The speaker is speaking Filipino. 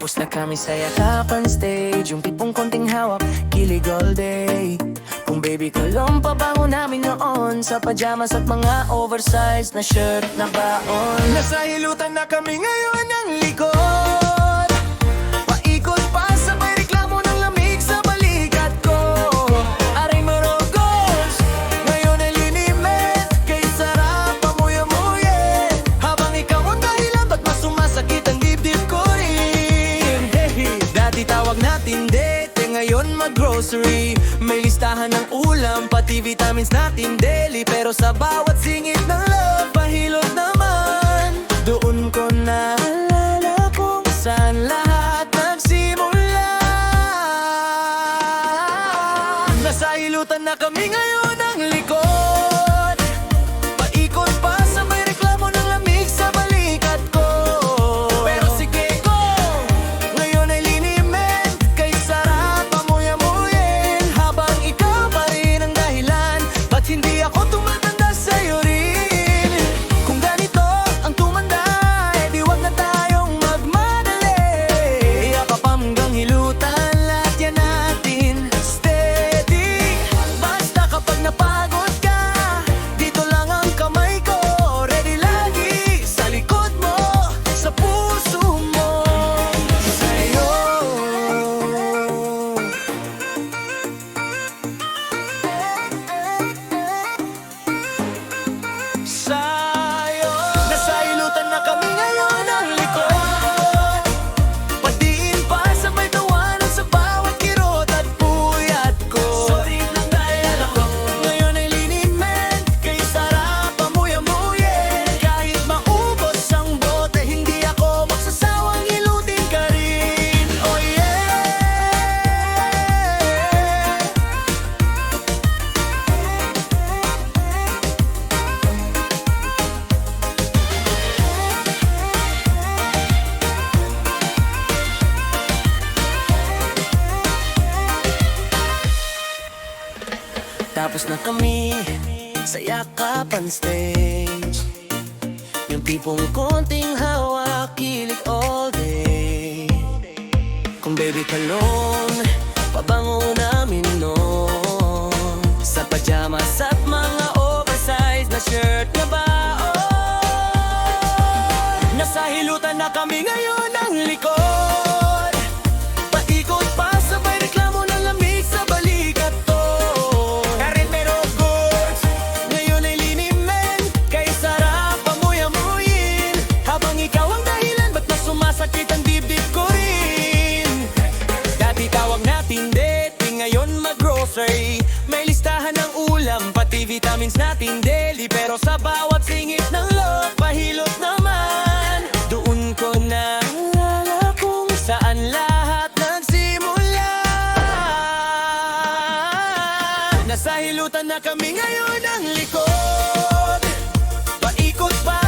Tapos na kami sa yakapan stage, yung tipong konting hawak, kilig all day. Kung baby kalong pabango namin noon, sa pajamas at mga oversized na shirt na baon. Nasa hilutan na kami ngayon ng likod, paikot pa sabay reklamo ng lamig sa balikat ko. Aray marogos, Ngayon ay linimit, kay sarap pamuya-muyin. Habang ikaw ang dahilan, ba't mas sumasakit ang dibdib ko rin? Hey, dati tawag natin date, ngayon mag-grocery. May listahan ng ulam, pati vitamins natin daily. Pero sa bawat singit ng love, pahilot naman. Doon ko naalala kung saan lahat nagsimula. Nasa hilutan na kami ngayon ng likod, paikot pa sabay reklamo ng lamig sa balikat ko. Pero sige ko, ngayon ay linimit, kay sarap pamuya-muyin. Habang ikaw pa rin ang dahilan, ba't hindi ako tumatanda sa'yo rin? Kung ganito ang tumanda, di wag na tayong magmadali. Iyakap hanggang hilutan, lahat yan natin steady. Basta kapag napagod ka, dito lang ang kamay ko. Ready lagi sa likod mo, sa puso mo, sa'yo. Sa'yo. Nasa hilutan na kami ngayon ng likod, padiin pa sabay tawanan sa bawat kirot at puyat ko. Sorry lang dahil ako ngayon ay linimit, kay sarap pamuya-muyin. Kahit maubos ang bote, hindi ako magsasawang hilutin ka rin. Oh yeah. Tapos na kami sa yakapan stage, yung tipong konting hawak, kilig all day. Kung baby kalong, pabango namin noon, sa pajamas at mga oversized na shirt na baon. Nasa hilutan na kami ngayon ng likod, paikot pa sabay reklamo ng lamig sa balikat ko. Karin pero goods, ngayon ay linimen, kay sarap pamuya-muyin. Habang ikaw ang dahilan, ba't mas sumasakit ang dibdib ko rin? Dati tawag natin date, ngayon mag-grocery. May listahan ng ulam, pati vitamins natin daily. Pero sa bawat singit ng love, pahilot naman. Doon ko naalala kung saan lahat nagsimula. Nasa hilutan na kami ngayon ng likod, paikot pa